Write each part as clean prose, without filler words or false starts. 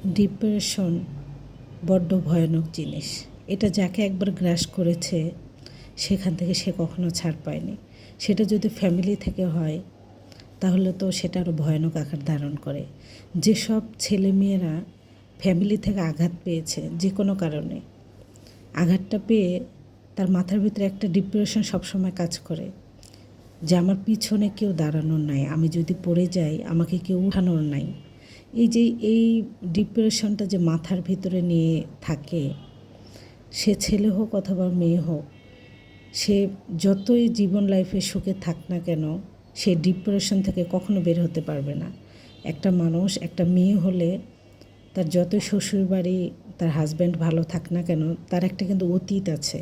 Depression বড্ড ভয়ানক জিনিস। এটা যাকে একবার গ্রাস করেছে সেখান থেকে সে কখনো ছাড় পায়নি। সেটা যদি ফ্যামিলি থেকে হয় তাহলে তো সেটা আরও ভয়ানক আকার ধারণ করে। যেসব ছেলেমেয়েরা ফ্যামিলি থেকে আঘাত পেয়েছে যে কোনো কারণে, আঘাতটা পেয়ে তার মাথার ভিতরে একটা ডিপ্রেশন সবসময় কাজ করে যে আমার পিছনে কেউ দাঁড়ানোর নাই, আমি যদি পড়ে যাই আমাকে কেউ উঠানোর নাই। এই ডিপ্রেশনটা যে মাথার ভিতরে নিয়ে থাকে, সে ছেলে হোক অথবা মেয়ে হোক, সে যতই জীবন লাইফে সুখে থাক না কেন সে ডিপ্রেশন থেকে কখনো বের হতে পারবে না। একটা মানুষ, একটা মেয়ে হলে তার যতই শ্বশুরবাড়ি, তার হাজব্যান্ড ভালো থাক না কেন, তার একটা কিন্তু অতীত আছে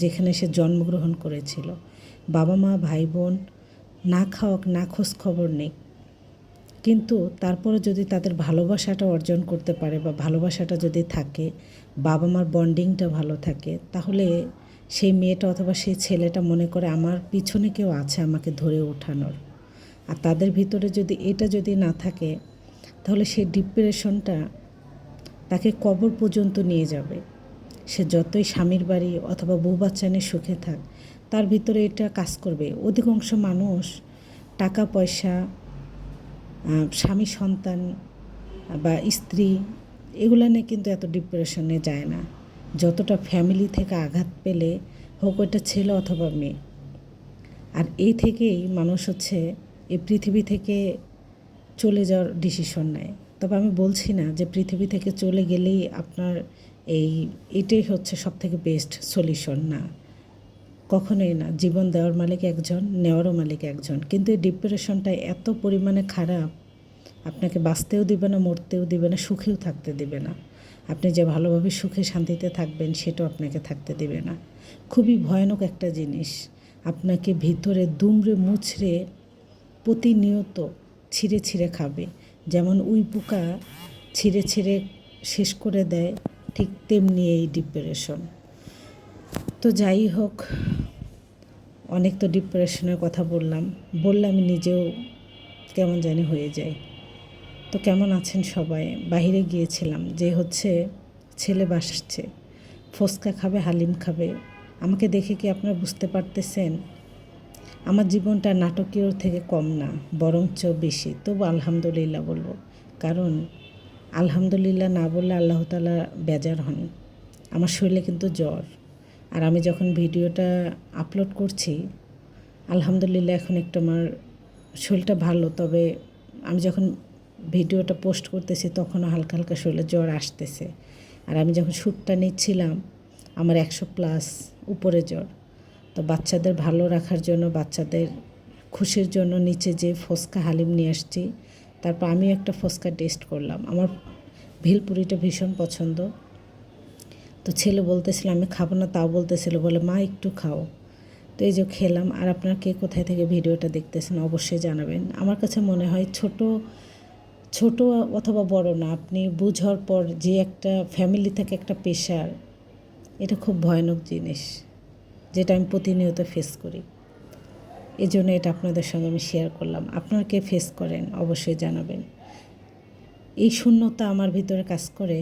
যেখানে সে জন্মগ্রহণ করেছিল। বাবা মা ভাই বোন না খাওয়াক, না খোঁজ খবর নেই, কিন্তু তারপরে যদি তাদের ভালোবাসাটা অর্জন করতে পারে বা ভালোবাসাটা যদি থাকে, বাবা মার বন্ডিংটা ভালো থাকে, তাহলে সেই মেয়েটা অথবা সেই ছেলেটা মনে করে আমার পিছনে কেউ আছে আমাকে ধরে ওঠানোর। আর তাদের ভিতরে যদি এটা যদি না থাকে তাহলে সেই ডিপ্রেশনটা তাকে কবর পর্যন্ত নিয়ে যাবে। সে যতই স্বামীর বাড়ি অথবা বউ বাচ্চা নিয়ে সুখে থাক, তার ভিতরে এটা কাজ করবে। অধিকাংশ মানুষ টাকা পয়সা, স্বামী সন্তান বা স্ত্রী এগুলো নিয়ে কিন্তু এত ডিপ্রেশনে যায় না, যতটা ফ্যামিলি থেকে আঘাত পেলে হোক ওটা ছেলে অথবা মেয়ে। আর এই থেকেই মানুষ এই পৃথিবী থেকে চলে যাওয়ার ডিসিশন নেয়। তবে আমি বলছি না যে পৃথিবী থেকে চলে গেলেই আপনার এটাই সব থেকে বেস্ট সলিউশন, না, কখনোই না। জীবন দেওয়ার মালিক একজন, নেওয়ারও মালিক একজন। কিন্তু এই ডিপ্রেশনটা এত পরিমাণে খারাপ, আপনাকে বাঁচতেও দিবে না, মরতেও দিবে না, সুখেও থাকতে দিবে না। আপনি যে ভালোভাবে সুখে শান্তিতে থাকবেন সেটাও আপনাকে থাকতে দিবে না। খুবই ভয়ানক একটা জিনিস। আপনাকে ভিতরে দুমড়ে মুচড়ে প্রতিনিয়ত ছিঁড়ে ছিঁড়ে খাবে। যেমন উই পোকা ছিঁড়ে ছিঁড়ে শেষ করে দেয়, ঠিক তেমনি এই ডিপ্রেশন। তো যাই হোক, অনেক তো ডিপ্রেশনের কথা বললাম, আমি নিজেও কেমন জানি হয়ে যায়। তো কেমন আছেন সবাই? বাহিরে গিয়েছিলাম, যে ছেলে বাসছে, ফুচকা খাবে, হালিম খাবে। আমাকে দেখে কি আপনারা বুঝতে পারতেছেন আমার জীবনটা নাটকীয় থেকে কম না, বরঞ্চ বেশি। তবু আলহামদুলিল্লাহ বলবো, কারণ আলহামদুলিল্লাহ না বললে আল্লাহ তাআলা বেজার হন। আমার শরীরে কিন্তু জ্বর, আর আমি যখন ভিডিওটা আপলোড করছি আলহামদুলিল্লাহ এখন একটু আমার শরীরটা ভালো। তবে আমি যখন ভিডিওটা পোস্ট করতেছি তখনও হালকা হালকা শরীরে জ্বর আসতেছে। আর আমি যখন শ্যুটটা নিচ্ছিলাম আমার 100+ উপরে জ্বর। তো বাচ্চাদের ভালো রাখার জন্য, বাচ্চাদের খুশির জন্য নিচে যে ফুচকা হালিম নিয়ে আসছি। তারপর আমিও একটা ফুচকা টেস্ট করলাম। আমার ভেলপুরিটা ভীষণ পছন্দ। তো ছেলে বলতেছিল আমি খাবো না, তাও বলতেছিল, বলে মা একটু খাও। তো এই যে খেলাম। আর আপনারা কে কোথায় থেকে ভিডিওটা দেখতেছেন অবশ্যই জানাবেন। আমার কাছে মনে হয় ছোট অথবা বড় না, আপনি বুঝার পর যে একটা ফ্যামিলি থেকে একটা প্রেশার, এটা খুব ভয়ানক জিনিস, যেটা আমি প্রতিনিয়ত ফেস করি। এই জন্য এটা আপনাদের সঙ্গে আমি শেয়ার করলাম। আপনারা কে ফেস করেন অবশ্যই জানাবেন। এই শূন্যতা আমার ভিতরে কাজ করে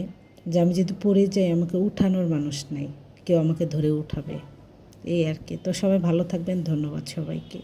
যে আমি যদি পড়ে যাই আমাকে উঠানোর মানুষ নাই, কেউ আমাকে ধরে উঠাবে, এই আর কি। তো সবাই ভালো থাকবেন, ধন্যবাদ সবাইকে।